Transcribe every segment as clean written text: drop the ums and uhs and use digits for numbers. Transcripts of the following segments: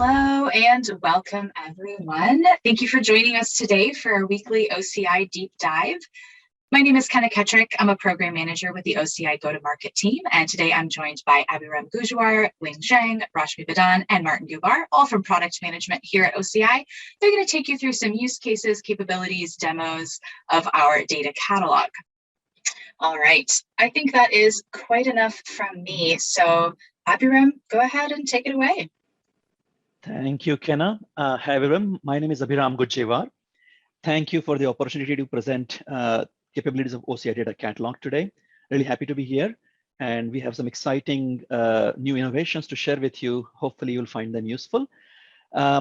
Hello and welcome everyone. Thank you for joining us today for our weekly OCI deep dive. My name is Kenna Kettrick. I'm a program manager with the OCI go-to-market team, and today I'm joined by Abhiram Gujjewar, Ling, Xiang, Rashmi Badan, and Martin Gubar, all from product management here at OCI. They're going to take you through some use cases, capabilities, demos of our data catalog. All right, I think that is quite enough from me. So Abhiram, go ahead and take it away. Thank you, Kenna. Hi, everyone. My name is Abhiram Gujjewar. Thank you for the opportunity to present capabilities of OCI Data Catalog today. Really happy to be here. And we have some exciting new innovations to share with you. Hopefully, you'll find them useful.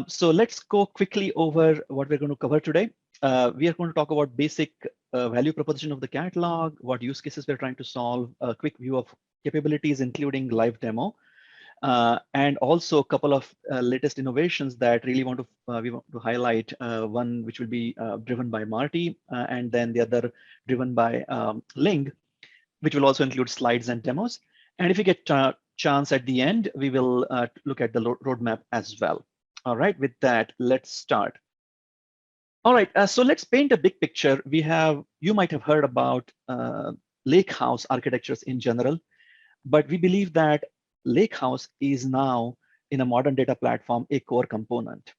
So let's go quickly over what we're going to cover today. We are going to talk about basic value proposition of the catalog, what use cases we're trying to solve, a quick view of capabilities, including live demo. And also a couple of latest innovations that really we want to highlight. One which will be driven by Marty, and then the other driven by Ling, which will also include slides and demos. And if you get a chance at the end, we will look at the roadmap as well. All right, with that, let's start. All right, so let's paint a big picture. You might have heard about lakehouse architectures in general, but we believe that Lakehouse is now, in a modern data platform, a core component.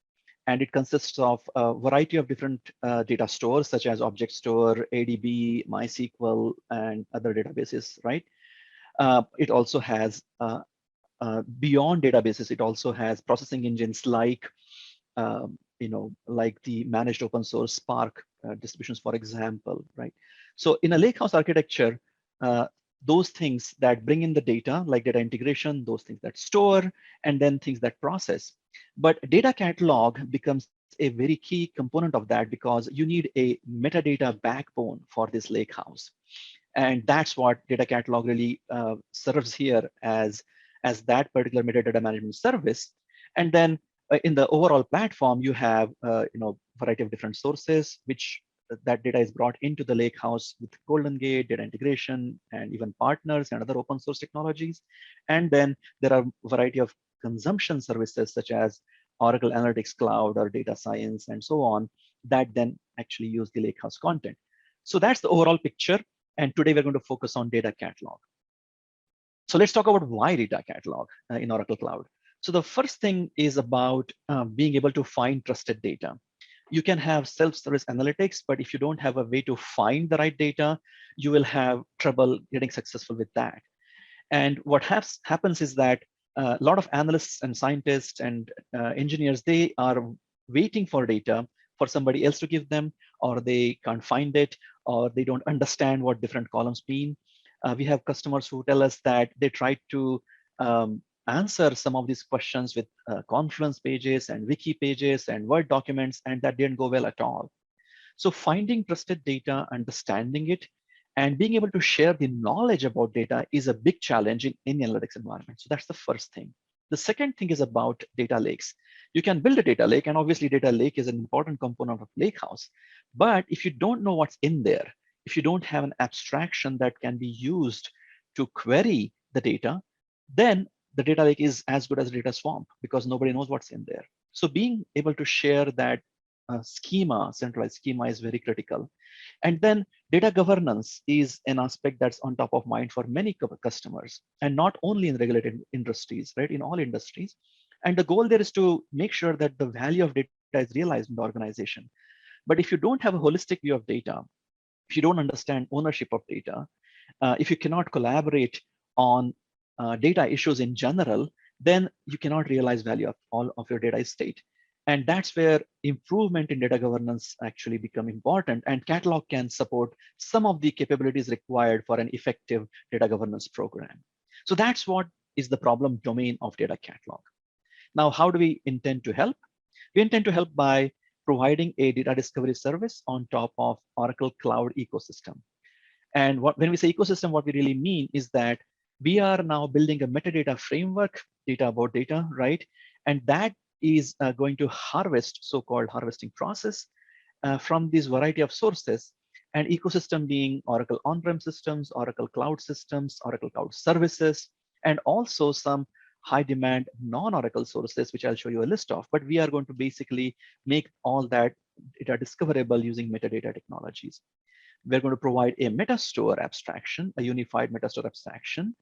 And it consists of a variety of different data stores, such as Object Store, ADB, MySQL, and other databases, right? It also has, beyond databases, it also has processing engines like, like the managed open source Spark distributions, for example, right? So in a Lakehouse architecture, those things that bring in the data, like data integration, those things that store, and then things that process. But data catalog becomes a very key component of that because you need a metadata backbone for this lakehouse. And that's what data catalog really serves here as that particular metadata management service. And then in the overall platform, you have variety of different sources, which that data is brought into the lakehouse with Golden Gate, data integration, and even partners and other open source technologies. And then there are a variety of consumption services such as Oracle Analytics Cloud or data science and so on that then actually use the lakehouse content. So that's the overall picture. And today we're going to focus on data catalog. So let's talk about why data catalog in Oracle Cloud. So the first thing is about being able to find trusted data. You can have self-service analytics, but if you don't have a way to find the right data, you will have trouble getting successful with that. And what happens is that a lot of analysts and scientists and engineers, they are waiting for data for somebody else to give them, or they can't find it, or they don't understand what different columns mean. We have customers who tell us that they try to answer some of these questions with Confluence pages and wiki pages and Word documents, and that didn't go well at all. So finding trusted data, understanding it, and being able to share the knowledge about data is a big challenge in any analytics environment. So that's the first thing. The second thing is about data lakes. You can build a data lake, and obviously data lake is an important component of Lakehouse. But if you don't know what's in there, if you don't have an abstraction that can be used to query the data, then the data lake is as good as a data swamp because nobody knows what's in there. So being able to share that schema, centralized schema, is very critical. And then data governance is an aspect that's on top of mind for many customers, and not only in regulated industries, right? In all industries. And the goal there is to make sure that the value of data is realized in the organization. But if you don't have a holistic view of data, if you don't understand ownership of data, if you cannot collaborate on data issues in general, then you cannot realize value of all of your data estate. And that's where improvement in data governance actually become important. And Catalog can support some of the capabilities required for an effective data governance program. So that's what is the problem domain of data catalog. Now, how do we intend to help? We intend to help by providing a data discovery service on top of Oracle Cloud ecosystem. And when we say ecosystem, what we really mean is that we are now building a metadata framework, data about data, right? And that is going to harvest, so-called harvesting process from this variety of sources, and ecosystem being Oracle on-prem systems, Oracle Cloud systems, Oracle Cloud services, and also some high demand non-Oracle sources, which I'll show you a list of, but we are going to basically make all that data discoverable using metadata technologies. We're going to provide a metastore abstraction, a unified metastore abstraction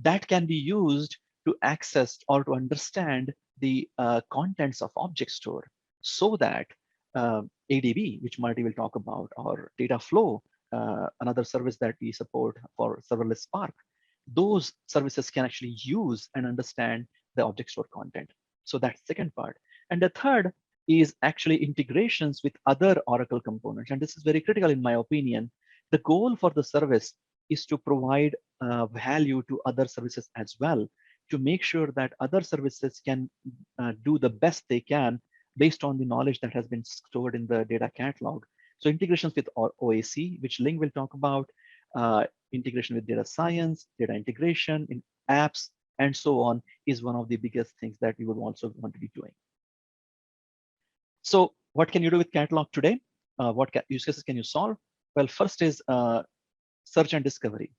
that can be used to access or to understand the contents of object store, so that ADB, which Marty will talk about, or data flow, another service that we support for serverless Spark, those services can actually use and understand the object store content. So that's the second part. And the third is actually integrations with other Oracle components. And this is very critical in my opinion. The goal for the service is to provide value to other services as well, to make sure that other services can do the best they can based on the knowledge that has been stored in the data catalog. So integrations with OAC, which Ling will talk about, integration with data science, data integration in apps, and so on, is one of the biggest things that we would also want to be doing. So what can you do with catalog today? What use cases can you solve? Well, first is search and discovery.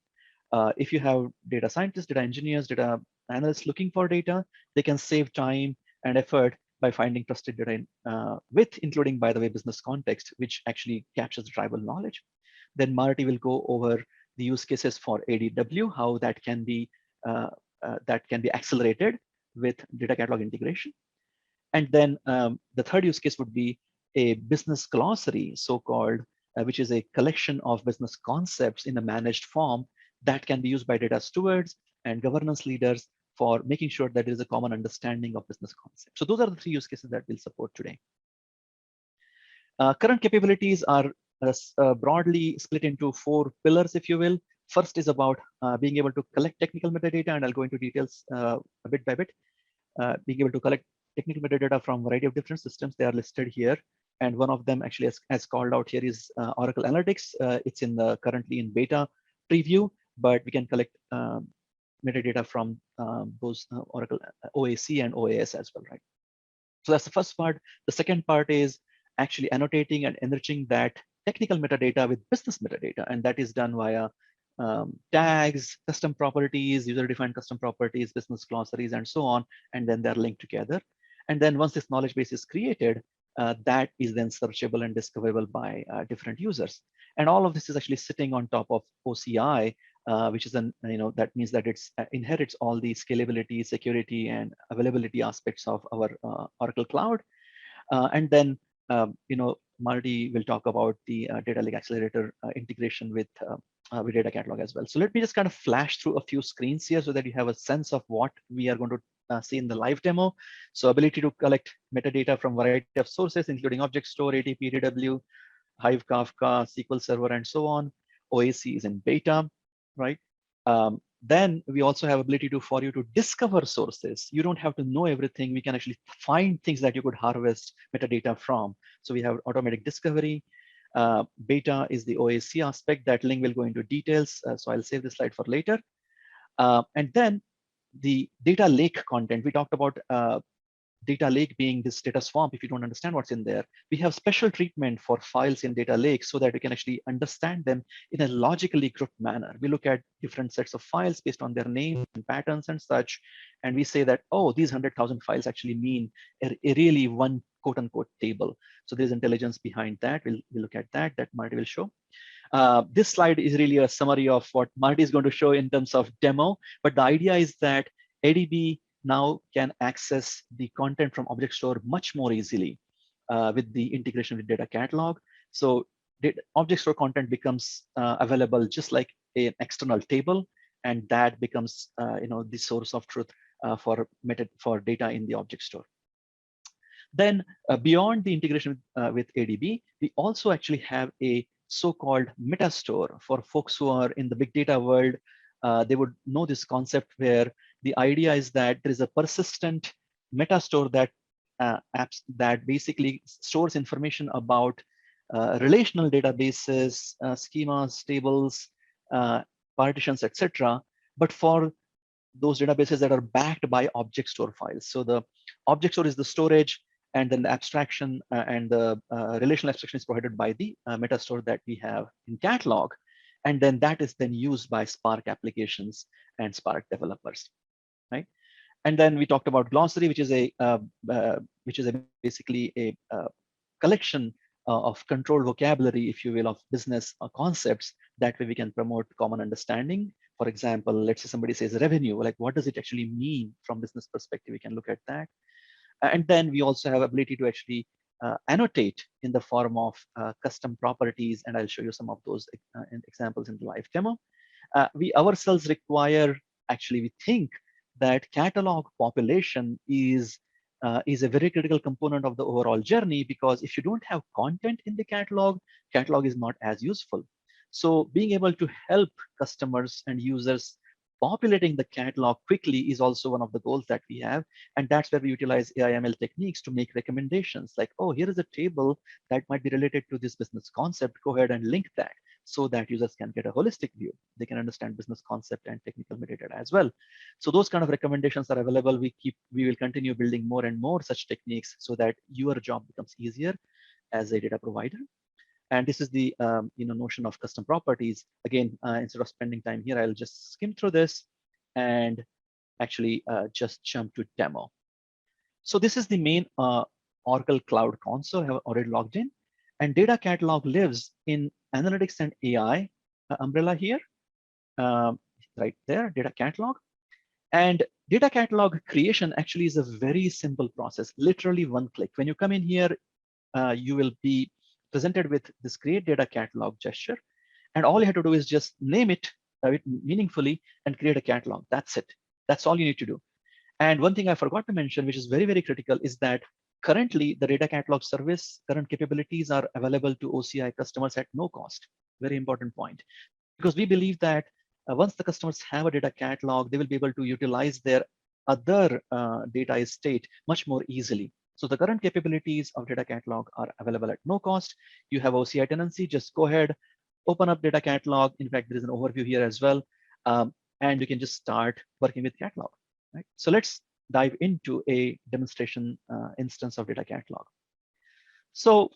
If you have data scientists, data engineers, data analysts looking for data, they can save time and effort by finding trusted data with including, by the way, business context, which actually captures tribal knowledge. Then Marty will go over the use cases for ADW, how that can be accelerated with data catalog integration. And then the third use case would be a business glossary, so-called, which is a collection of business concepts in a managed form that can be used by data stewards and governance leaders for making sure that there is a common understanding of business concepts. So those are the three use cases that we'll support today. Current capabilities are broadly split into 4 pillars, if you will. First is about being able to collect technical metadata, and I'll go into details bit by bit. Being able to collect technical metadata from a variety of different systems. They are listed here. And one of them actually, as called out here, is Oracle Analytics. It's currently in beta preview, but we can collect metadata from those Oracle OAC and OAS as well, right? So that's the first part. The second part is actually annotating and enriching that technical metadata with business metadata, and that is done via tags, custom properties, user-defined custom properties, business glossaries, and so on, and then they're linked together. And then once this knowledge base is created, that is then searchable and discoverable by different users. And all of this is actually sitting on top of OCI, which is that means that it inherits all the scalability, security, and availability aspects of our Oracle Cloud. And then Marty will talk about the data lake accelerator integration with data catalog as well. So let me just kind of flash through a few screens here so that you have a sense of what we are going to see in the live demo. So ability to collect metadata from a variety of sources, including object store, ATP, DW, Hive, Kafka, SQL Server, and so on. OAC is in beta, right? Then we also have ability for you to discover sources. You don't have to know everything. We can actually find things that you could harvest metadata from. So we have automatic discovery. Beta is the OAC aspect that Ling will go into details. So I'll save this slide for later. And then the data lake content. We talked about data lake being this data swamp. If you don't understand what's in there, we have special treatment for files in data lake so that we can actually understand them in a logically grouped manner. We look at different sets of files based on their names and patterns and such, and we say that, oh, these 100,000 files actually mean a really one quote unquote table. So there's intelligence behind that. We'll look at that Marty will show. This slide is really a summary of what Marty is going to show in terms of demo, but the idea is that ADB now can access the content from object store much more easily with the integration with data catalog. So object store content becomes available just like an external table, and that becomes the source of truth for data in the object store. Then beyond the integration with ADB, we also actually have a so-called metastore. For folks who are in the big data world, they would know this concept where the idea is that there is a persistent metastore that basically stores information about relational databases, schemas, tables, partitions, etc. But for those databases that are backed by object store files. So the object store is the storage, and then the abstraction and the relational abstraction is provided by the metastore that we have in catalog. And then that is then used by Spark applications and Spark developers, right? And then we talked about glossary, which is basically a collection of controlled vocabulary, if you will, of business concepts. That way we can promote common understanding. For example, let's say somebody says revenue, like what does it actually mean from business perspective? We can look at that. And then we also have ability to actually annotate in the form of custom properties. And I'll show you some of those examples in the live demo. We ourselves require, actually, we think that catalog population is a very critical component of the overall journey, because if you don't have content in the catalog is not as useful. So being able to help customers and users populating the catalog quickly is also one of the goals that we have. And that's where we utilize AI/ML techniques to make recommendations like, oh, here is a table that might be related to this business concept. Go ahead and link that so that users can get a holistic view. They can understand business concept and technical metadata as well. So those kind of recommendations are available. We will continue building more and more such techniques so that your job becomes easier as a data provider. And this is the notion of custom properties. Again, instead of spending time here, I'll just skim through this and actually just jump to demo. So this is the main Oracle Cloud Console I have already logged in. And data catalog lives in analytics and AI umbrella here, right there, data catalog. And data catalog creation actually is a very simple process, literally one click. When you come in here, you will be presented with this create data catalog gesture. And all you have to do is just name it meaningfully and create a catalog. That's it. That's all you need to do. And one thing I forgot to mention, which is very, very critical, is that currently the data catalog service, current capabilities are available to OCI customers at no cost. Very important point. Because we believe that once the customers have a data catalog, they will be able to utilize their other data estate much more easily. So the current capabilities of data catalog are available at no cost. You have OCI tenancy, just go ahead, open up data catalog. In fact, there is an overview here as well. And you can just start working with catalog. Right? So let's dive into a demonstration instance of data catalog. So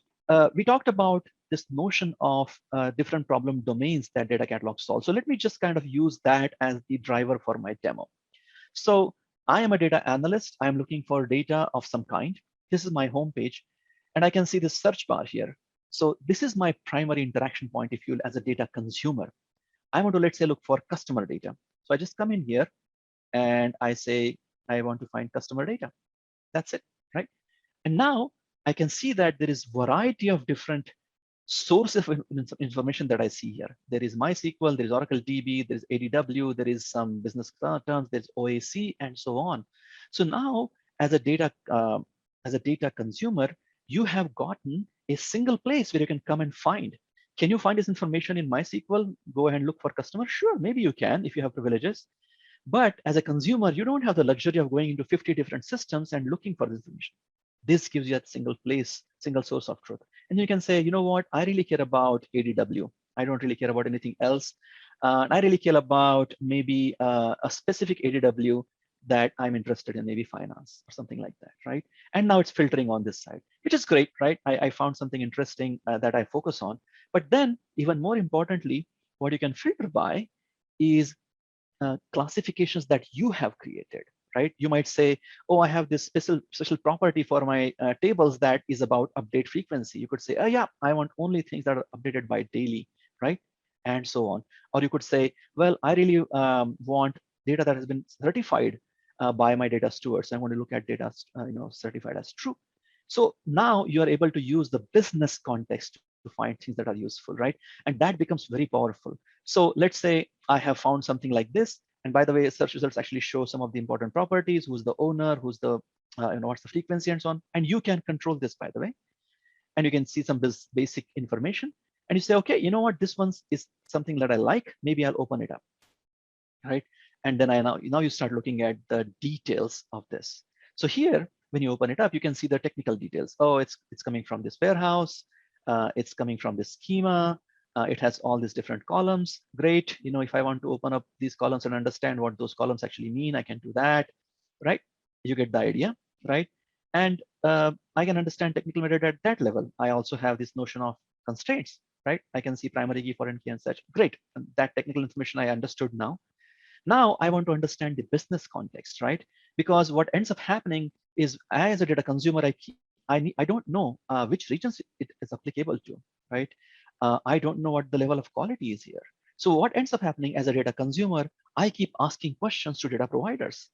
we talked about this notion of different problem domains that data catalog solves. So let me just kind of use that as the driver for my demo. So I am a data analyst. I'm looking for data of some kind. This is my home page, and I can see the search bar here. So this is my primary interaction point, if you will, as a data consumer. I want to, let's say, look for customer data. So I just come in here and I say, I want to find customer data. That's it, right? And now I can see that there is variety of different sources of information that I see here. There is MySQL, there is Oracle DB, there is ADW, there is some business terms, there's OAC, and so on. So now, as a data consumer, you have gotten a single place where you can come and find. Can you find this information in MySQL? Go ahead and look for customer. Sure, maybe you can if you have privileges. But as a consumer, you don't have the luxury of going into 50 different systems and looking for this information. This gives you a single place, single source of truth. And you can say, you know what, I really care about ADW. I don't really care about anything else. I really care about maybe a specific ADW that I'm interested in, maybe finance or something like that, right? And now it's filtering on this side, which is great, right? I found something interesting that I focus on. But then, even more importantly, what you can filter by is classifications that you have created, right? You might say, oh, I have this special property for my tables that is about update frequency. You could say, oh yeah, I want only things that are updated by daily, right? And so on. Or you could say, well, I really want data that has been certified by my data stewards. I want to look at data certified as true. So now you are able to use the business context to find things that are useful, right? And that becomes very powerful. So let's say I have found something like this. And by the way, search results actually show some of the important properties, who's the owner, who's the, what's the frequency and so on. And you can control this, by the way. And you can see some basic information. And you say, okay, you know what, this one is something that I like. Maybe I'll open it up, right? And then now you start looking at the details of this. So here, when you open it up, you can see the technical details. Oh, it's coming from this warehouse. It's coming from this schema. It has all these different columns. Great. If I want to open up these columns and understand what those columns actually mean, I can do that, right? You get the idea, right? And I can understand technical metadata at that level. I also have this notion of constraints, right? I can see primary key, foreign key, and such. Great. And that technical information I understood now. Now I want to understand the business context, right? Because what ends up happening is, I, as a data consumer, I don't know which regions it is applicable to, right? I don't know what the level of quality is here. So what ends up happening as a data consumer, I keep asking questions to data providers,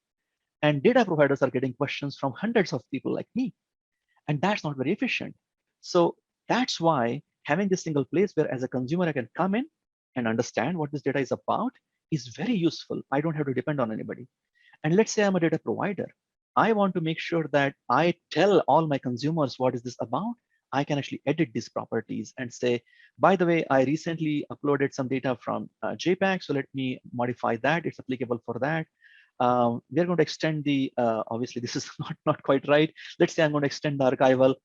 and data providers are getting questions from hundreds of people like me, and that's not very efficient. So that's why having this single place where, as a consumer, I can come in and understand what this data is about is very useful. I don't have to depend on anybody. And let's say I'm a data provider. I want to make sure that I tell all my consumers what is this about. I can actually edit these properties and say, by the way, I recently uploaded some data from JPEG, so let me modify that. It's applicable for that. We're going to extend the, obviously this is not quite right. Let's say I'm going to extend the archival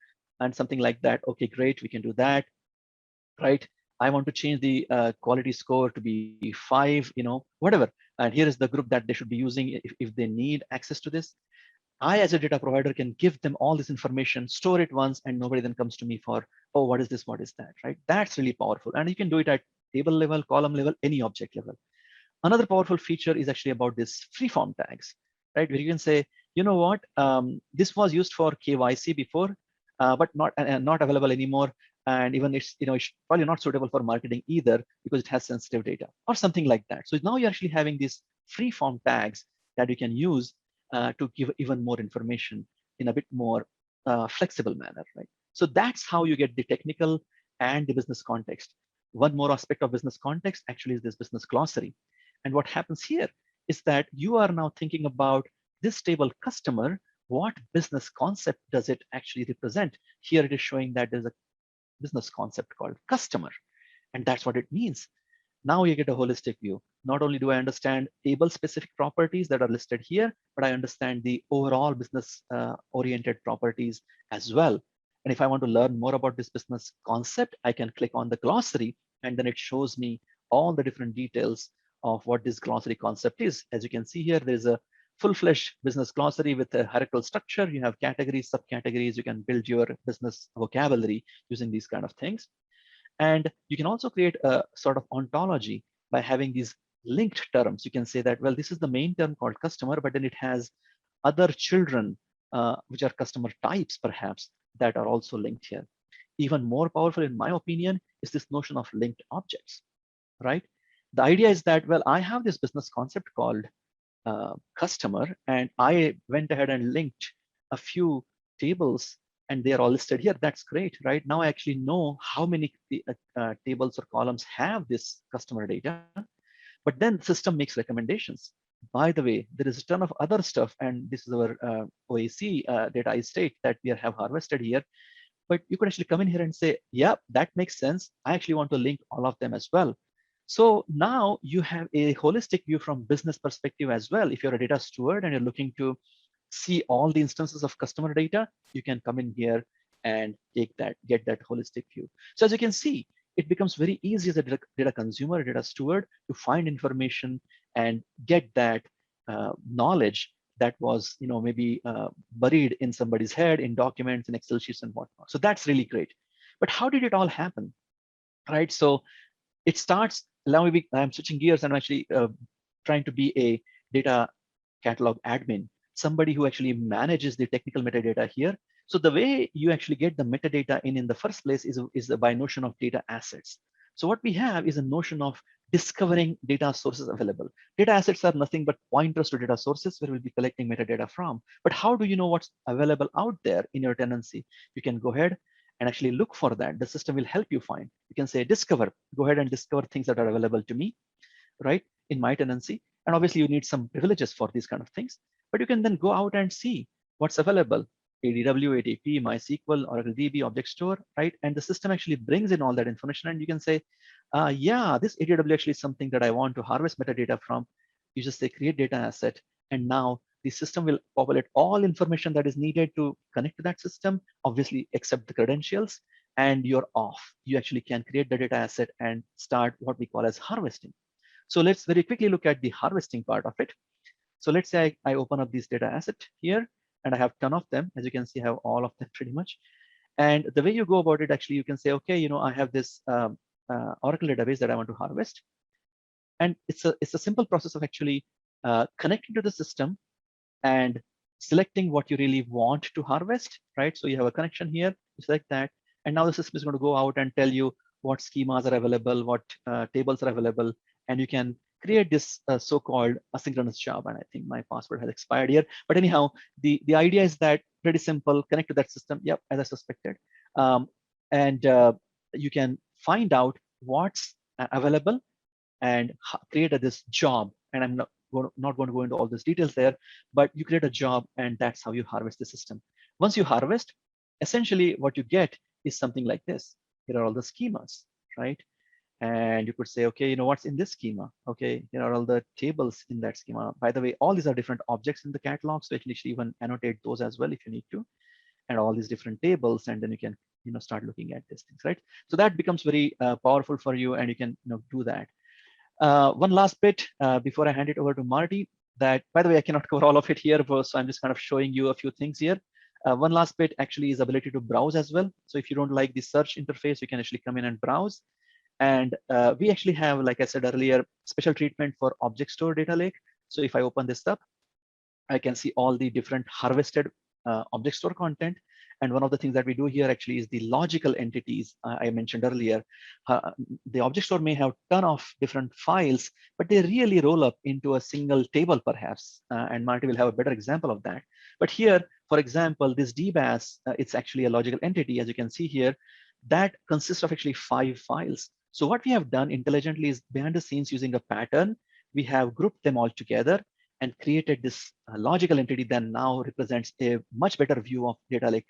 and something like that. Okay, great, we can do that, right? I want to change the quality score to be 5, whatever. And here is the group that they should be using if they need access to this. I, as a data provider, can give them all this information, store it once, and nobody then comes to me for, oh, what is this? What is that, right? That's really powerful. And you can do it at table level, column level, any object level. Another powerful feature is actually about this freeform tags, right? Where you can say, you know what, this was used for KYC before, but not available anymore. And even it's probably not suitable for marketing either because it has sensitive data or something like that. So now you're actually having these freeform tags that you can use to give even more information in a bit more flexible manner, right? So that's how you get the technical and the business context. One more aspect of business context actually is this business glossary. And what happens here is that you are now thinking about this table customer. What business concept does it actually represent? Here it is showing that there's a business concept called customer, and that's what it means. Now you get a holistic view. Not only do I understand table specific properties that are listed here, but I understand the overall business oriented properties as well. And if I want to learn more about this business concept, I can click on the glossary, and then it shows me all the different details of what this glossary concept is. As you can see here, there's a full-fledged business glossary with a hierarchical structure. You have categories, subcategories. You can build your business vocabulary using these kind of things. And you can also create a sort of ontology by having these linked terms. You can say that, well, this is the main term called customer, but then it has other children, which are customer types, perhaps, that are also linked here. Even more powerful, in my opinion, is this notion of linked objects, right? The idea is that, well, I have this business concept called customer, and I went ahead and linked a few tables, and they're all listed here. That's great, right? Now I actually know how many tables or columns have this customer data, but then the system makes recommendations. By the way, there is a ton of other stuff, and this is our OAC data estate that we have harvested here. But you could actually come in here and say, yeah, that makes sense. I actually want to link all of them as well. So now you have a holistic view from business perspective as well. If you're a data steward and you're looking to see all the instances of customer data, you can come in here and get that holistic view. So as you can see, it becomes very easy as a data consumer, data steward, to find information and get that knowledge that was maybe buried in somebody's head, in documents, in Excel sheets and whatnot. So that's really great. But how did it all happen, right? So it starts, I'm switching gears, and I'm actually trying to be a data catalog admin, somebody who actually manages the technical metadata here. So the way you actually get the metadata in the first place is by notion of data assets. So what we have is a notion of discovering data sources available. Data assets are nothing but pointers to data sources where we'll be collecting metadata from. But how do you know what's available out there in your tenancy? You can go ahead and actually look for that. The system will help you find. You can say discover, go ahead and discover things that are available to me, right, in my tenancy. And obviously you need some privileges for these kind of things, but you can then go out and see what's available. ADW, ADP, MySQL, Oracle DB, Object Store, right? And the system actually brings in all that information, and you can say, yeah, this ADW actually is something that I want to harvest metadata from. You just say create data asset, and now the system will populate all information that is needed to connect to that system, obviously except the credentials, and you're off. You actually can create the data asset and start what we call as harvesting. So let's very quickly look at the harvesting part of it. So let's say I open up this data asset here, and I have a ton of them. As you can see, I have all of them pretty much. And the way you go about it, actually, you can say, okay, I have this Oracle database that I want to harvest. And it's a simple process of actually connecting to the system and selecting what you really want to harvest, right? So you have a connection here, you select that, and now the system is going to go out and tell you what schemas are available, what tables are available, and you can create this so-called asynchronous job. And I think my password has expired here. But anyhow, the idea is that pretty simple, connect to that system. Yep, as I suspected. And you can find out what's available and create this job. And I'm not going to go into all these details there, but you create a job and that's how you harvest the system. Once you harvest, essentially what you get is something like this. Here are all the schemas, right? And you could say, okay, you know, what's in this schema? Okay, here are all the tables in that schema. By the way, all these are different objects in the catalog, so you can even annotate those as well if you need to, and all these different tables, and then you can, you know, start looking at these things, right? So that becomes very powerful for you, and you can, you know, do that. One last bit before I hand it over to Marty, that, by the way, I cannot cover all of it here, so I'm just kind of showing you a few things here. One last bit actually is ability to browse as well. So if you don't like the search interface, you can actually come in and browse. And we actually have, like I said earlier, special treatment for object store data lake. So if I open this up, I can see all the different harvested object store content. And one of the things that we do here actually is the logical entities I mentioned earlier. The object store may have a ton of different files, but they really roll up into a single table perhaps. And Marty will have a better example of that. But here, for example, this dbas, it's actually a logical entity, as you can see here, that consists of actually 5 files. So what we have done intelligently is behind the scenes using a pattern, we have grouped them all together and created this logical entity that now represents a much better view of data lake.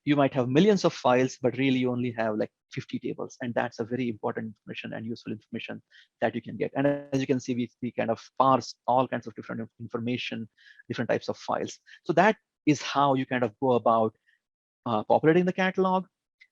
You might have millions of files, but really you only have like 50 tables. And that's a very important information and useful information that you can get. And as you can see, we kind of parse all kinds of different information, different types of files. So that is how you kind of go about populating the catalog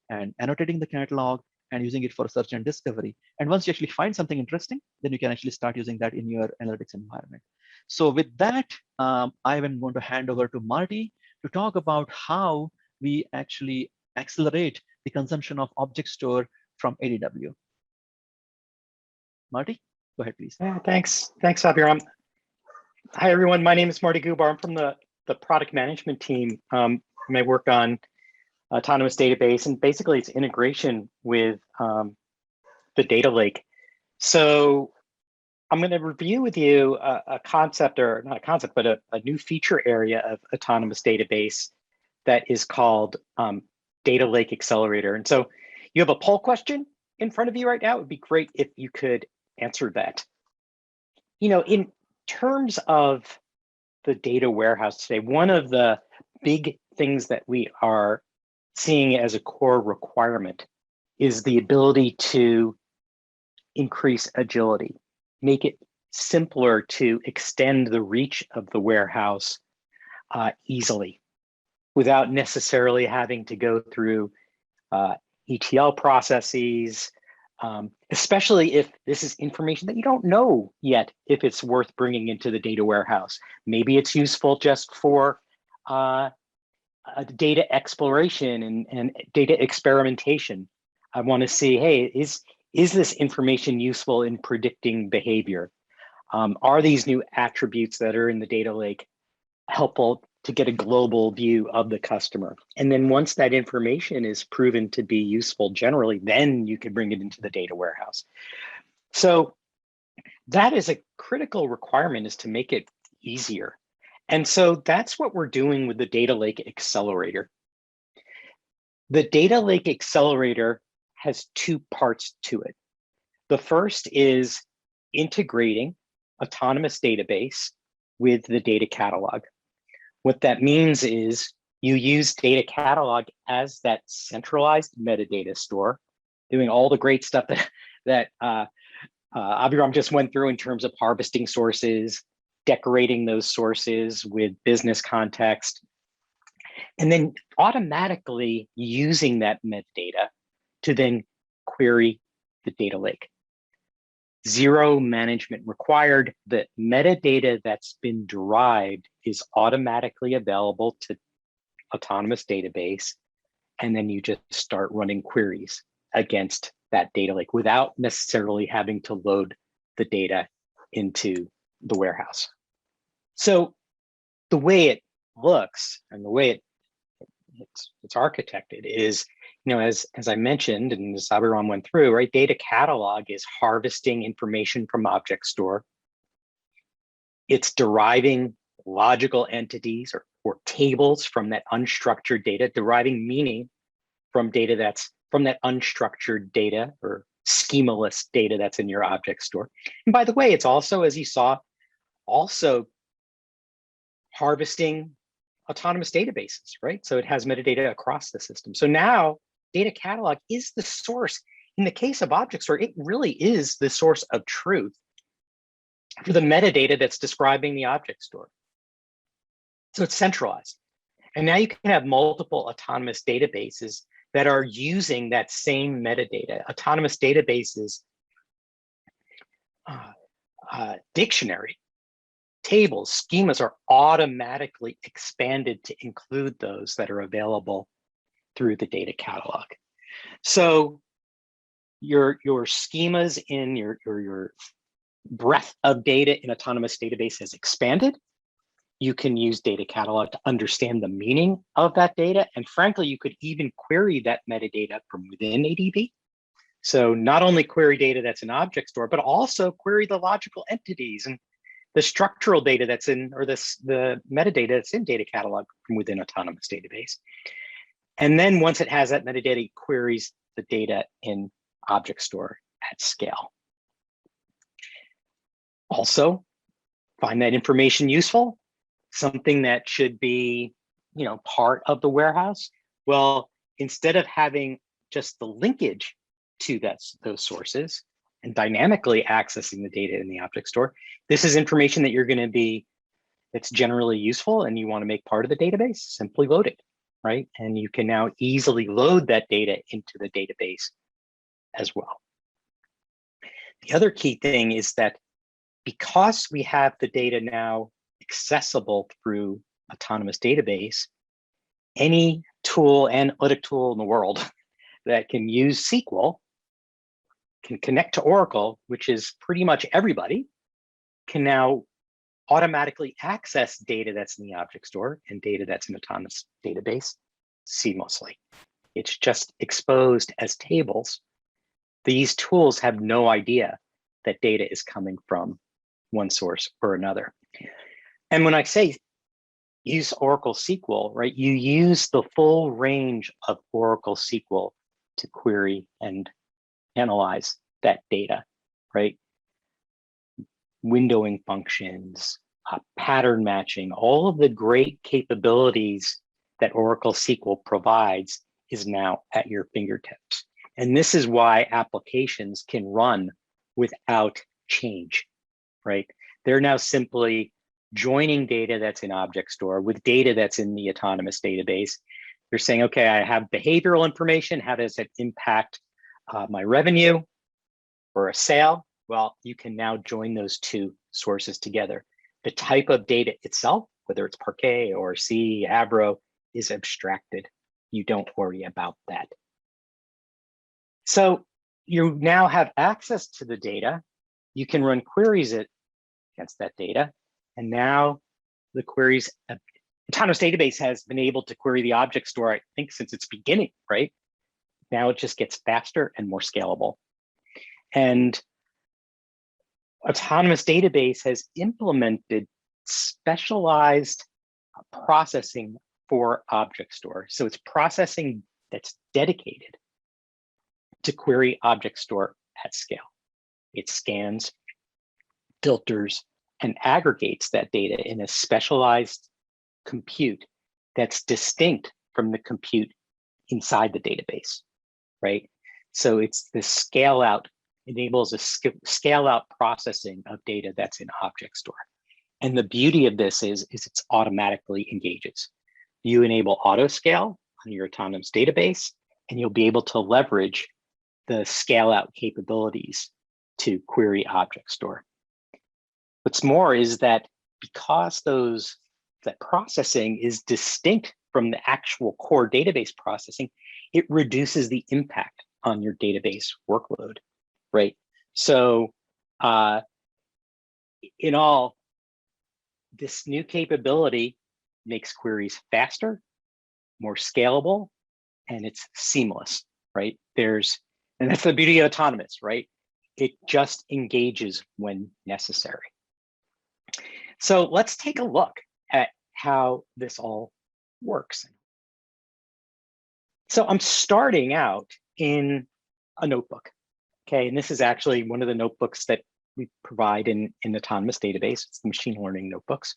and annotating the catalog and using it for search and discovery. And once you actually find something interesting, then you can actually start using that in your analytics environment. So with that, I am going to hand over to Marty to talk about how we actually accelerate the consumption of object store from ADW. Marty, go ahead, please. Yeah, thanks, Abhiram. Hi, everyone. My name is Marty Gubar. I'm from the product management team. I work on autonomous database, and basically it's integration with the data lake. So I'm going to review with you a concept, or not a concept, but a new feature area of autonomous database that is called Data Lake Accelerator. And so you have a poll question in front of you right now. It would be great if you could answer that. You know, in terms of the data warehouse today, one of the big things that we are seeing as a core requirement is the ability to increase agility, make it simpler to extend the reach of the warehouse easily without necessarily having to go through ETL processes, especially if this is information that you don't know yet if it's worth bringing into the data warehouse. Maybe it's useful just for data exploration and data experimentation. I want to see, hey, is this information useful in predicting behavior? Are these new attributes that are in the data lake helpful to get a global view of the customer? And then once that information is proven to be useful generally, then you can bring it into the data warehouse. So that is a critical requirement, is to make it easier. And so that's what we're doing with the Data Lake Accelerator. The Data Lake Accelerator has 2 parts to it. The first is integrating autonomous database with the data catalog. What that means is you use data catalog as that centralized metadata store, doing all the great stuff that Abhiram just went through in terms of harvesting sources, decorating those sources with business context, and then automatically using that metadata to then query the data lake. Zero management required. The metadata that's been derived is automatically available to autonomous database, and then you just start running queries against that data lake without necessarily having to load the data into the warehouse. So the way it looks and the way it's architected is, as I mentioned, and as Abhiram went through, right? Data catalog is harvesting information from object store. It's deriving logical entities or tables from that unstructured data, deriving meaning from data that's from that unstructured data or schemaless data that's in your object store. And by the way, it's also, as you saw, also harvesting autonomous databases, right? So it has metadata across the system. So now data catalog is the source. In the case of object store, it really is the source of truth for the metadata that's describing the object store. So it's centralized. And now you can have multiple autonomous databases that are using that same metadata. Autonomous databases, dictionary, tables, schemas are automatically expanded to include those that are available through the data catalog. So your schemas in your breadth of data in autonomous database has expanded. You can use data catalog to understand the meaning of that data. And frankly, you could even query that metadata from within ADB. So not only query data that's in object store, but also query the logical entities and the structural data that's in, or the metadata that's in data catalog from within autonomous database. And then once it has that metadata, it queries the data in object store at scale. Also, find that information useful, something that should be, part of the warehouse. Well, instead of having just the linkage to those sources and dynamically accessing the data in the object store, this is information that that's generally useful and you want to make part of the database, simply load it, right? And you can now easily load that data into the database as well. The other key thing is that because we have the data now accessible through autonomous database, any tool, analytic tool in the world that can use SQL can connect to Oracle, which is pretty much everybody, can now automatically access data that's in the object store and data that's in autonomous database seamlessly. It's just exposed as tables. These tools have no idea that data is coming from one source or another. And when I say use Oracle SQL, right, you use the full range of Oracle SQL to query and analyze that data, right? Windowing functions, pattern matching, all of the great capabilities that Oracle SQL provides is now at your fingertips. And this is why applications can run without change, right? They're now simply joining data that's in object store with data that's in the autonomous database. They're saying, okay, I have behavioral information. How does it impact my revenue or a sale? Well, you can now join those two sources together. The type of data itself, whether it's Parquet or C, Avro, is abstracted. You don't worry about that. So you now have access to the data. You can run queries against that data. And now the queries, autonomous database has been able to query the object store, I think, since its beginning, right? Now it just gets faster and more scalable. And autonomous database has implemented specialized processing for object store. So it's processing that's dedicated to query object store at scale. It scans, filters, and aggregates that data in a specialized compute that's distinct from the compute inside the database, right? So it's the scale out, enables a scale out processing of data that's in object store. And the beauty of this is it's automatically engages. You enable auto scale on your autonomous database, and you'll be able to leverage the scale out capabilities to query object store. What's more is that because that processing is distinct from the actual core database processing, it reduces the impact on your database workload, right? So in all, this new capability makes queries faster, more scalable, and it's seamless, right? And that's the beauty of autonomous, right? It just engages when necessary. So let's take a look at how this all works. So I'm starting out in a notebook, okay? And this is actually one of the notebooks that we provide in Autonomous Database. It's the machine learning notebooks.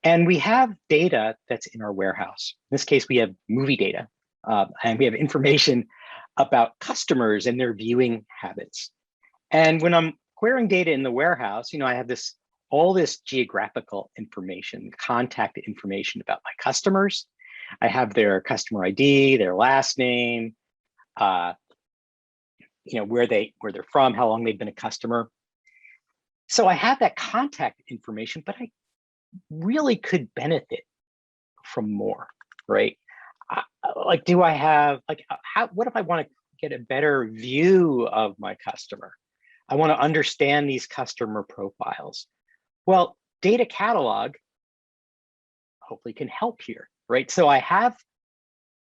And we have data that's in our warehouse. In this case, we have movie data, and we have information about customers and their viewing habits. And when I'm querying data in the warehouse, I have all this geographical information, contact information about my customers. I have their customer ID, their last name, where they're from, how long they've been a customer. So I have that contact information, but I really could benefit from more, right? What if I want to get a better view of my customer? I want to understand these customer profiles. Well, Data Catalog hopefully can help here, right? So I have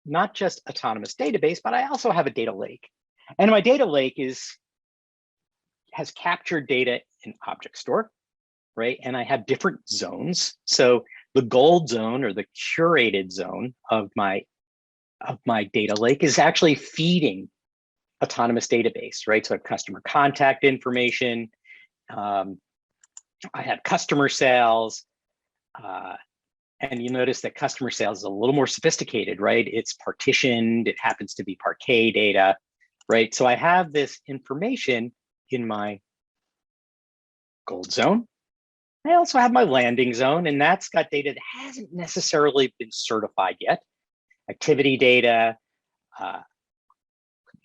not just Autonomous Database, but I also have a data lake. And my data lake has captured data in object store, right? And I have different zones. So the gold zone, or the curated zone of my data lake, is actually feeding Autonomous Database, right? So I have customer contact information. I have customer sales. And you notice that customer sales is a little more sophisticated, right? It's partitioned. It happens to be Parquet data, right? So I have this information in my gold zone. I also have my landing zone, and that's got data that hasn't necessarily been certified yet. Activity data,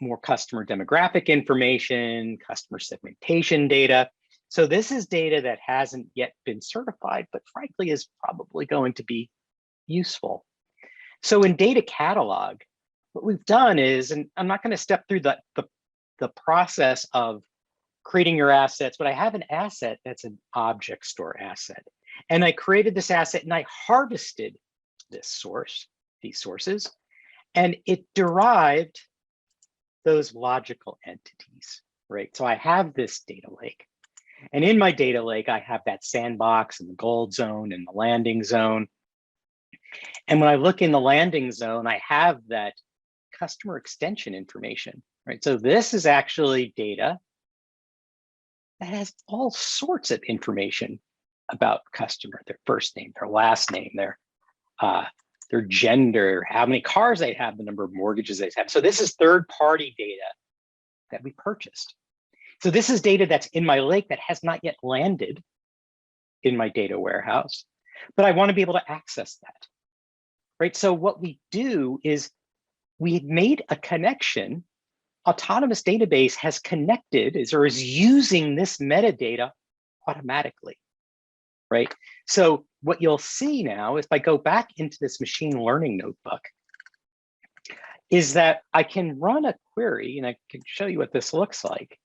more customer demographic information, customer segmentation data. So this is data that hasn't yet been certified, but frankly is probably going to be useful. So in Data Catalog, what we've done is, and I'm not going to step through the process of creating your assets, but I have an asset that's an object store asset. And I created this asset and I harvested these sources, and it derived those logical entities, right? So I have this data lake. And in my data lake, I have that sandbox and the gold zone and the landing zone. And when I look in the landing zone, I have that customer extension information, right? So this is actually data that has all sorts of information about customer, their first name, their last name, their gender, how many cars they have, the number of mortgages they have. So this is third-party data that we purchased. So this is data that's in my lake that has not yet landed in my data warehouse, but I want to be able to access that, right? So what we do is we made a connection. Autonomous Database has connected or is using this metadata automatically, right? So what you'll see now, if I go back into this machine learning notebook, is that I can run a query, and I can show you what this looks like,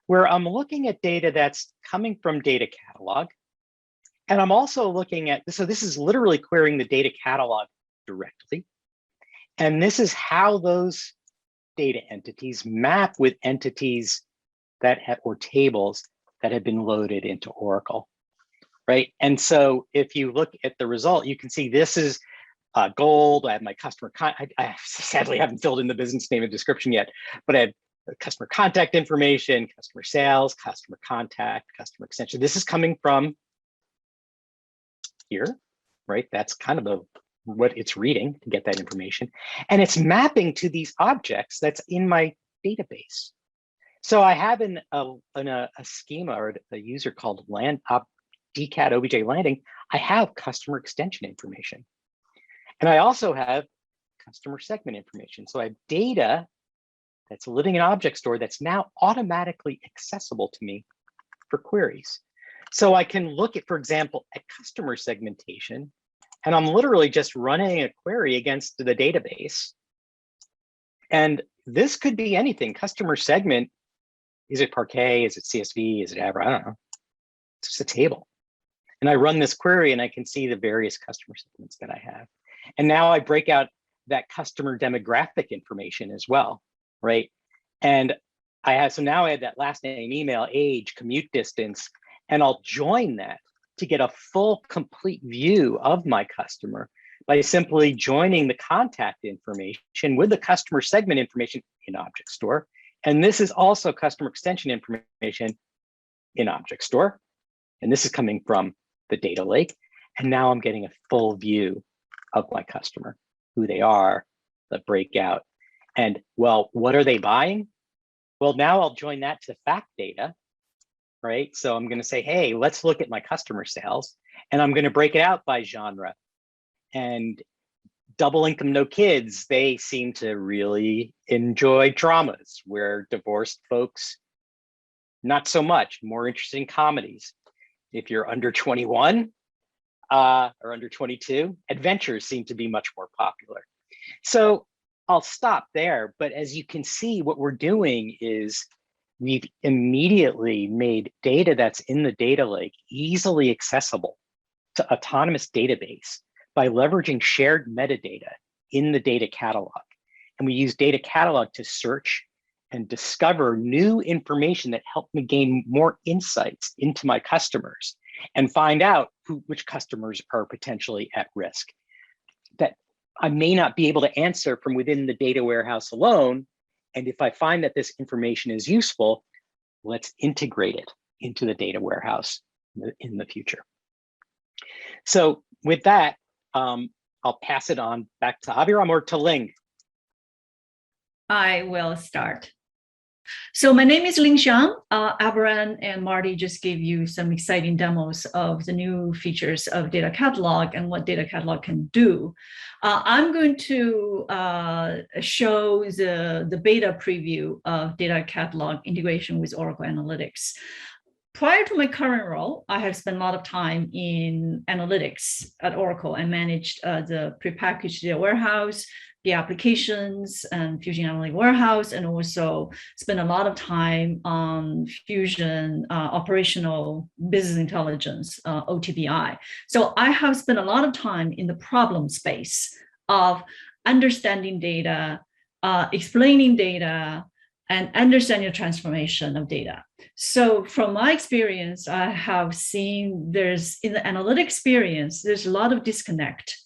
where I'm looking at data that's coming from Data Catalog. And I'm also looking at, so this is literally querying the Data Catalog directly. And this is how those data entities map with entities that have, or tables that have been loaded into Oracle, right? And so if you look at the result, you can see this is gold. I have my customer, I sadly haven't filled in the business name and description yet, but I have customer contact information, customer sales, customer contact, customer extension. This is coming from here, right? That's kind of what it's reading to get that information. And it's mapping to these objects that's in my database. So I have a schema or a user called dcat obj landing. I have customer extension information. And I also have customer segment information. So I have data that's living in object store that's now automatically accessible to me for queries. So I can look at, for example, at customer segmentation, and I'm literally just running a query against the database. And this could be anything. Customer segment, is it Parquet? Is it CSV? Is it ever? I don't know. It's just a table. And I run this query and I can see the various customer segments that I have. And now I break out that customer demographic information as well, right? And so now I have that last name, email, age, commute distance, and I'll join that to get a full, complete view of my customer by simply joining the contact information with the customer segment information in Object Store. And this is also customer extension information in Object Store. And this is coming from the data lake. And now I'm getting a full view of my customer, who they are, the breakout. And well, what are they buying? Well, now I'll join that to fact data, right? So I'm going to say, hey, let's look at my customer sales, and I'm going to break it out by genre. And double income, no kids, they seem to really enjoy dramas, where divorced folks, not so much, more interested in comedies. If you're under 21 or under 22, adventures seem to be much more popular. So I'll stop there, but as you can see, what we're doing is we've immediately made data that's in the data lake easily accessible to autonomous database by leveraging shared metadata in the data catalog. And we use data catalog to search and discover new information that help me gain more insights into my customers and find out which customers are potentially at risk that I may not be able to answer from within the data warehouse alone. And if I find that this information is useful, let's integrate it into the data warehouse in the future. So with that, I'll pass it on back to Abhiram or to Ling. I will start. So my name is Ling Xiang. Abhiram and Marty just gave you some exciting demos of the new features of Data Catalog and what Data Catalog can do. I'm going to show the beta preview of Data Catalog integration with Oracle Analytics. Prior to my current role, I have spent a lot of time in analytics at Oracle. I managed the prepackaged data warehouse, the applications and Fusion Analytic Warehouse, and also spent a lot of time on Fusion operational business intelligence, OTBI. So I have spent a lot of time in the problem space of understanding data, explaining data, and understanding the transformation of data. So from my experience, I have seen in the analytic experience, there's a lot of disconnect.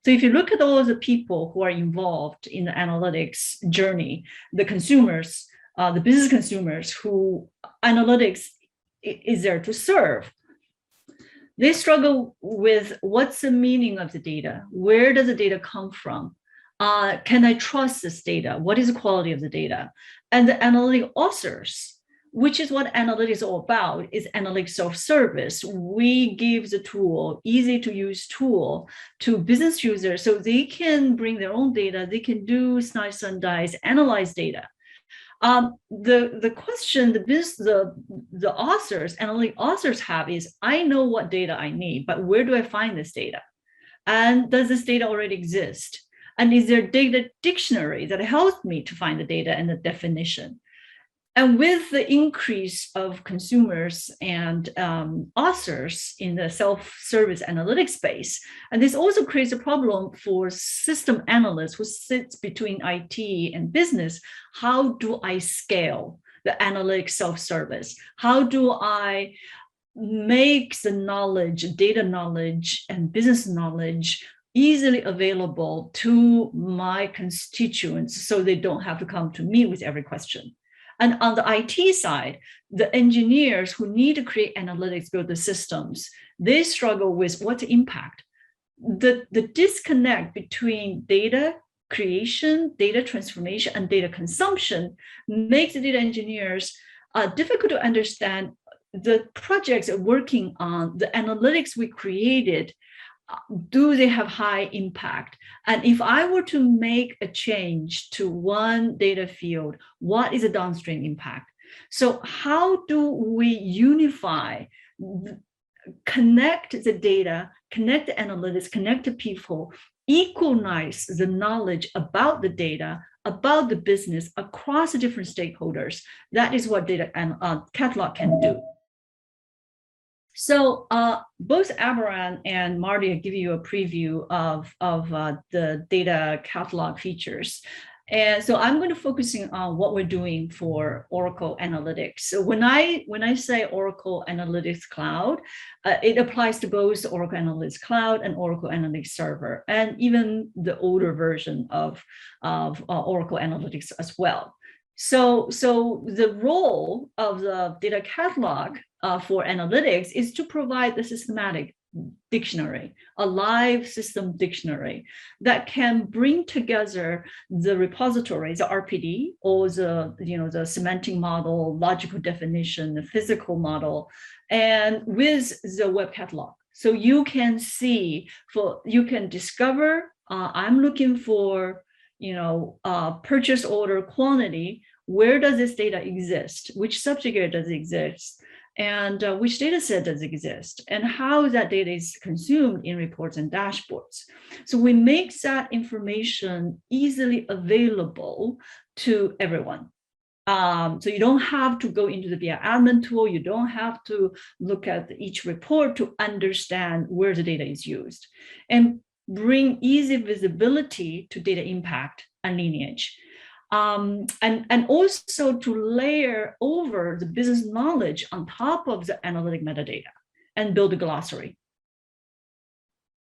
So if you look at all the people who are involved in the analytics journey, the consumers, the business consumers who analytics is there to serve, they struggle with what's the meaning of the data? Where does the data come from? Can I trust this data? What is the quality of the data? And the analytic authors, which is what analytics is all about, is analytic self-service. We give the tool, easy to use tool to business users so they can bring their own data, they can do slice and dice, analyze data. The question the authors, analytic authors have is, I know what data I need, but where do I find this data? And does this data already exist? And is there a data dictionary that helps me to find the data and the definition? And with the increase of consumers and authors in the self-service analytics space, and this also creates a problem for system analysts who sits between IT and business. How do I scale the analytics self-service? How do I make the knowledge, data knowledge, and business knowledge easily available to my constituents so they don't have to come to me with every question? And on the IT side, the engineers who need to create analytics, build the systems, they struggle with what's the impact. The disconnect between data creation, data transformation, and data consumption makes the data engineers difficult to understand the projects they're working on, the analytics we created. Do they have high impact? And if I were to make a change to one data field, what is the downstream impact? So how do we unify, connect the data, connect the analytics, connect the people, equalize the knowledge about the data, about the business across the different stakeholders? That is what Data Catalog can do. So both Abhiram and Marty give you a preview of the data catalog features. And so I'm going to focusing on what we're doing for Oracle Analytics. So when I say Oracle Analytics Cloud, it applies to both Oracle Analytics Cloud and Oracle Analytics Server, and even the older version of Oracle Analytics as well. So the role of the data catalog for analytics is to provide the systematic dictionary, a live system dictionary that can bring together the repositories, the RPD, or the semantic model, logical definition, the physical model, and with the web catalog. So you can see, you can discover, I'm looking for, purchase order quantity. Where does this data exist? Which subject area does it exist? And which data set does exist, and how that data is consumed in reports and dashboards. So we make that information easily available to everyone. So you don't have to go into the BI admin tool. You don't have to look at each report to understand where the data is used, and bring easy visibility to data impact and lineage. And also to layer over the business knowledge on top of the analytic metadata and build a glossary.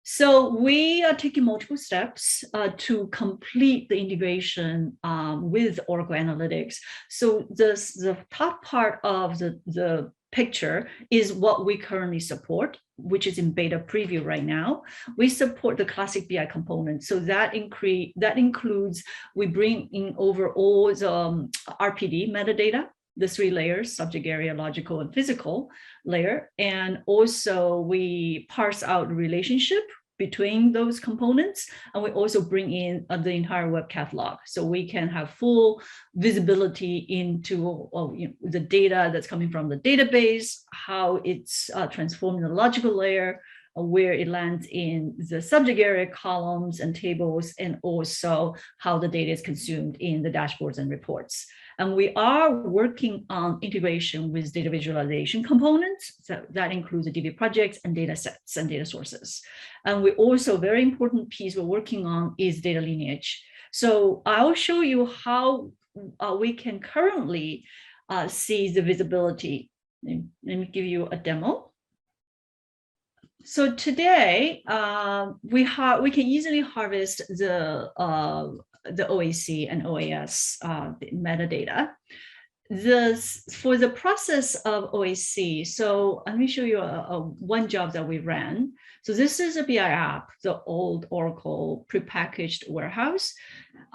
So we are taking multiple steps to complete the integration with Oracle Analytics. So the top part of the picture is what we currently support, which is in beta preview right now. We support the classic BI components. So that includes, we bring in over all the RPD metadata, the 3 layers, subject area, logical, and physical layer. And also we parse out the relationship between those components. And we also bring in the entire web catalog. So we can have full visibility into the data that's coming from the database, how it's transformed in the logical layer, where it lands in the subject area columns and tables, and also how the data is consumed in the dashboards and reports. And we are working on integration with data visualization components. So that includes the DB projects and data sets and data sources. And we also, very important piece we're working on is data lineage. So I'll show you how we can currently see the visibility. Let me give you a demo. So today, we can easily harvest the OAC and OAS metadata. For the process of OAC, so let me show you one job that we ran. So this is a BI app, the old Oracle prepackaged warehouse.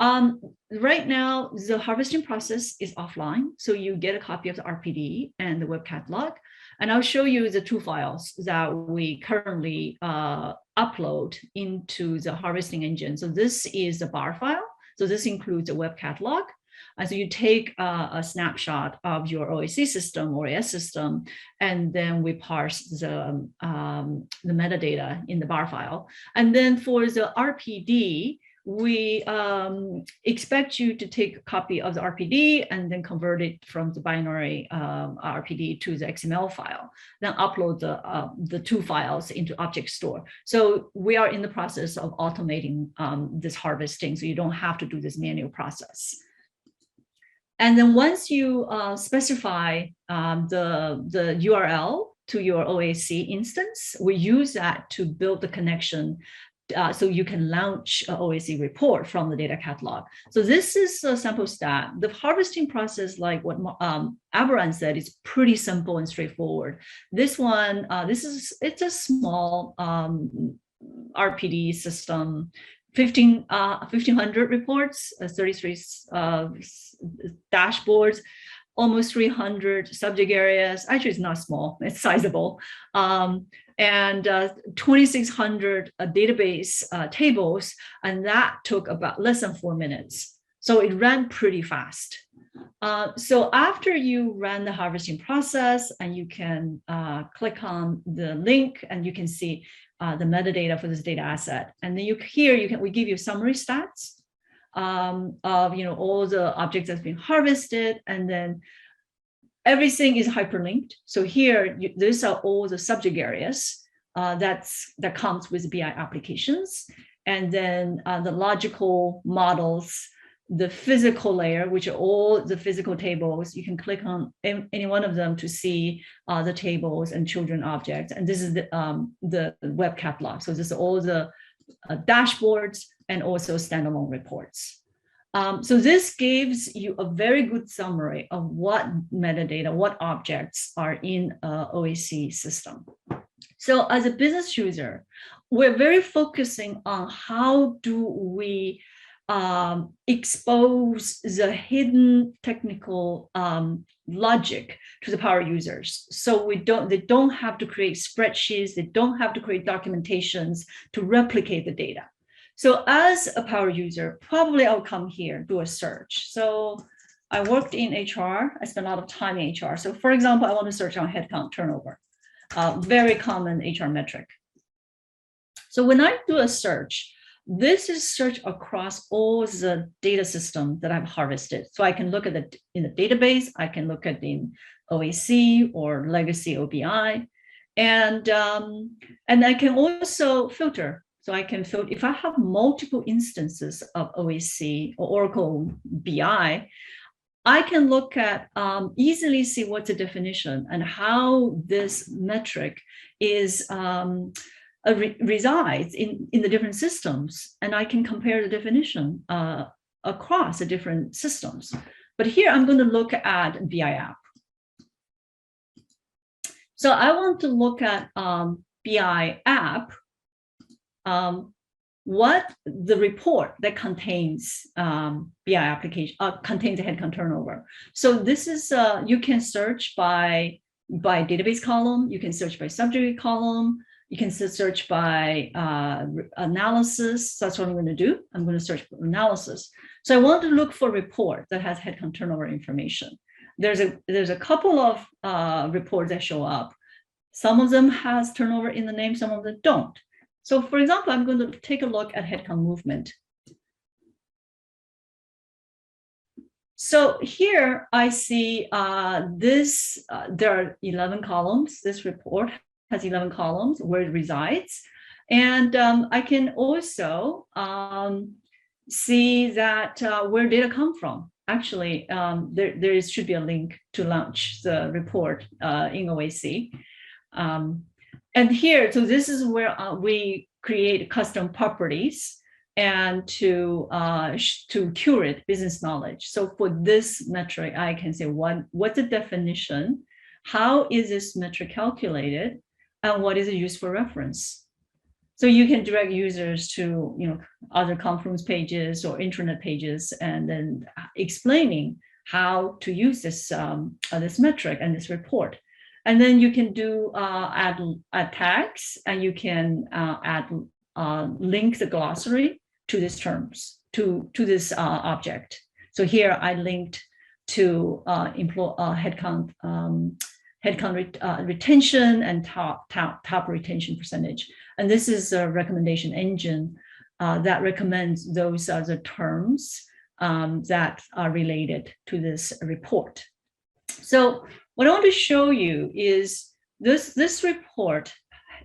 Right now, the harvesting process is offline. So you get a copy of the RPD and the web catalog. And I'll show you the 2 files that we currently upload into the harvesting engine. So this is the bar file. So this includes a web catalog. And so you take a snapshot of your OAC system or AS system, and then we parse the metadata in the bar file. And then for the RPD, we expect you to take a copy of the RPD and then convert it from the binary RPD to the XML file, then upload the 2 files into object store. So we are in the process of automating this harvesting, so you don't have to do this manual process. And then once you specify the URL to your OAC instance, we use that to build the connection so you can launch an OAC report from the data catalog. So this is a sample stat. The harvesting process, like what Abhiram said, is pretty simple and straightforward. This one, it's a small RPD system, 1,500 reports, 33 dashboards, almost 300 subject areas. Actually, it's not small, it's sizable. And 2,600 database tables, and that took about less than 4 minutes. So it ran pretty fast. So after you run the harvesting process, and you can click on the link, and you can see the metadata for this data asset. And then we give you summary stats of all the objects that's been harvested, and then everything is hyperlinked. So here, these are all the subject areas that comes with BI applications. And then the logical models, the physical layer, which are all the physical tables. You can click on any one of them to see the tables and children objects. And this is the web catalog. So this is all the dashboards and also standalone reports. So this gives you a very good summary of what metadata, what objects are in an OAC system. So as a business user, we're very focusing on how do we expose the hidden technical logic to the power users. So they don't have to create spreadsheets, they don't have to create documentations to replicate the data. So as a power user, probably I'll come here, do a search. So I worked in HR, I spent a lot of time in HR. So for example, I want to search on headcount turnover, very common HR metric. So when I do a search, this is search across all the data system that I've harvested. So I can look at it in the database, I can look at in OAC or legacy OBI, and I can also filter. So I can filter, if I have multiple instances of OAC or Oracle BI, I can look at, easily see what's the definition and how this metric is resides in the different systems, and I can compare the definition across the different systems. But here I'm going to look at BI app. So I want to look at BI app, what the report that contains BI application contains a headcount turnover. So this is you can search by database column, you can search by subject column. You can search by analysis. That's what I'm going to do. I'm going to search for analysis. So I want to look for a report that has headcount turnover information. There's a couple of reports that show up. Some of them has turnover in the name, some of them don't. So for example, I'm going to take a look at headcount movement. So here I see there are 11 columns. This report has 11 columns where it resides. And I can also see that where data come from. Actually, there should be a link to launch the report in OAC. And here, so this is where we create custom properties and to curate business knowledge. So for this metric, I can say what's the definition, how is this metric calculated, and what is it used for reference. So you can direct users to other conference pages or intranet pages, and then explaining how to use this this metric and this report. And then you can do add tags, and you can link the glossary to these terms, to this object. So here I linked to headcount retention and top retention percentage. And this is a recommendation engine that recommends those other terms that are related to this report. So what I want to show you is this report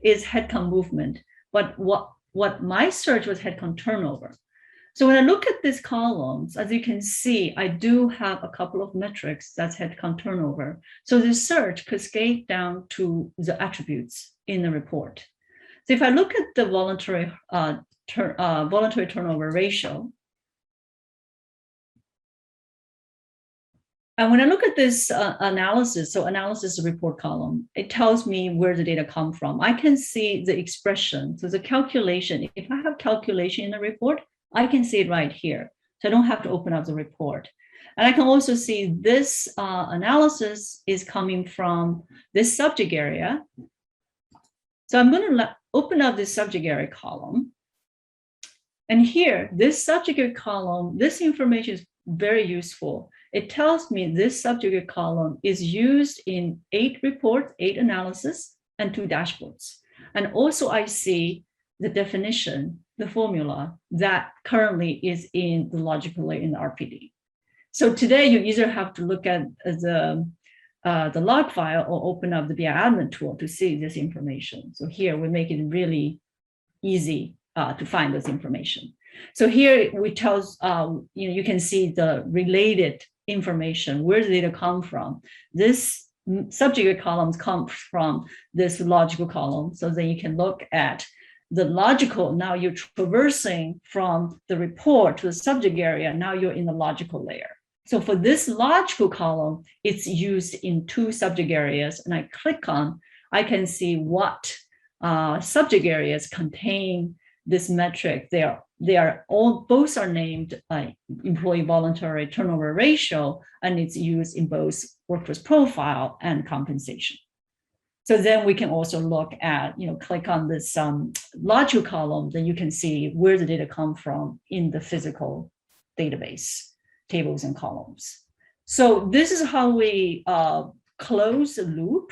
is headcount movement, but what my search was headcount turnover. So when I look at these columns, as you can see, I do have a couple of metrics that's headcount turnover. So the search cascades down to the attributes in the report. So if I look at the voluntary turnover ratio, and when I look at this analysis, so analysis report column, it tells me where the data come from. I can see the expression, so the calculation. If I have calculation in the report, I can see it right here. So I don't have to open up the report. And I can also see this analysis is coming from this subject area. So I'm going to open up this subject area column. And here, this subject area column, this information is very useful. It tells me this subject area column is used in 8 reports, 8 analysis, and 2 dashboards. And also I see the definition, the formula that currently is in the logical layer in the RPD. So today you either have to look at the the log file or open up the BI admin tool to see this information. So here we make it really easy to find this information. So here we tell, you can see the related information, where the data come from. This subject columns come from this logical column. So then you can look at the logical, now you're traversing from the report to the subject area, now you're in the logical layer. So for this logical column, it's used in 2 subject areas, and I click on, I can see what subject areas contain this metric. They are all, both are named employee voluntary turnover ratio, and it's used in both workforce profile and compensation. So then we can also look at, click on this logical column, then you can see where the data come from in the physical database, tables and columns. So this is how we close the loop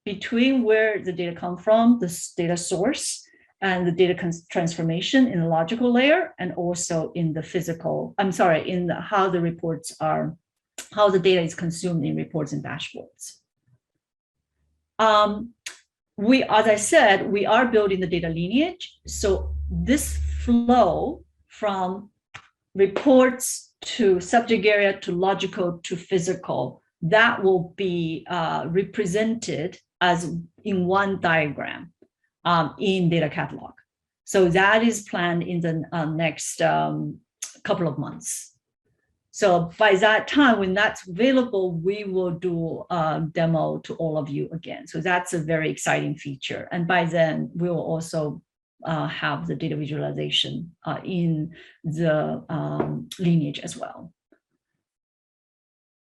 between where the data come from, this data source, and the data transformation in the logical layer, and also in the physical, in how the reports are, how the data is consumed in reports and dashboards. As I said, we are building the data lineage. So this flow from reports to subject area to logical to physical, that will be represented as in one diagram in data catalog. So that is planned in the next couple of months. So by that time, when that's available, we will do a demo to all of you again. So that's a very exciting feature. And by then, we will also have the data visualization in the lineage as well.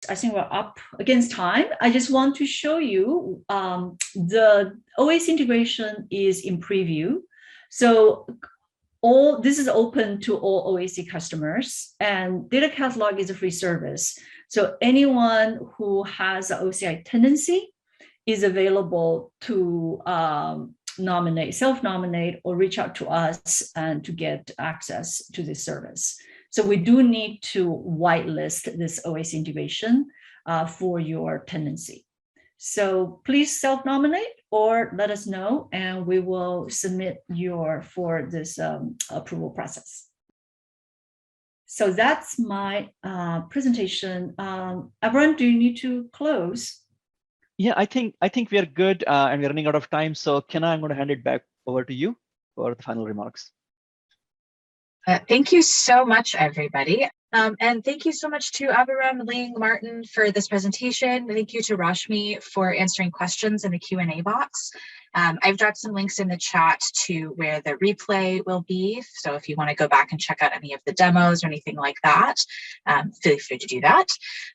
I think we're up against time. I just want to show you the OAC integration is in preview. So this is open to all OAC customers, and Data Catalog is a free service. So anyone who has an OCI tendency is available to self-nominate, or reach out to us and to get access to this service. So we do need to whitelist this OAC integration for your tendency. So please self-nominate or let us know, and we will submit for this approval process. So that's my presentation. Abhiram, do you need to close? Yeah, I think we are good, and we're running out of time. So Kenna, I'm going to hand it back over to you for the final remarks. Thank you so much, everybody. And thank you so much to Abhiram, Ling, Martin for this presentation. Thank you to Rashmi for answering questions in the Q&A box. I've dropped some links in the chat to where the replay will be. So if you want to go back and check out any of the demos or anything like that, feel free to do that.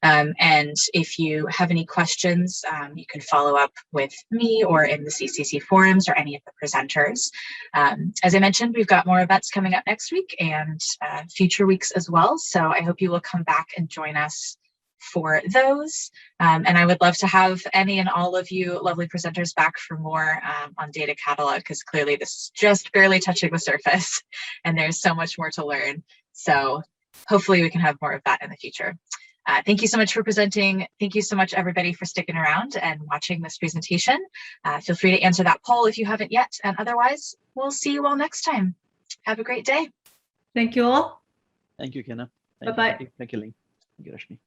And if you have any questions, you can follow up with me or in the CCC forums or any of the presenters. As I mentioned, we've got more events coming up next week and future weeks as well. So I hope you will come back and join us for those. And I would love to have any and all of you lovely presenters back for more on Data Catalog, because clearly this is just barely touching the surface and there's so much more to learn. So hopefully we can have more of that in the future. Thank you so much for presenting. Thank you so much, everybody, for sticking around and watching this presentation. Feel free to answer that poll if you haven't yet. And otherwise, we'll see you all next time. Have a great day. Thank you all. Thank you, Kenna. Bye-bye. Thank you, Ling. Thank you, Rashmi.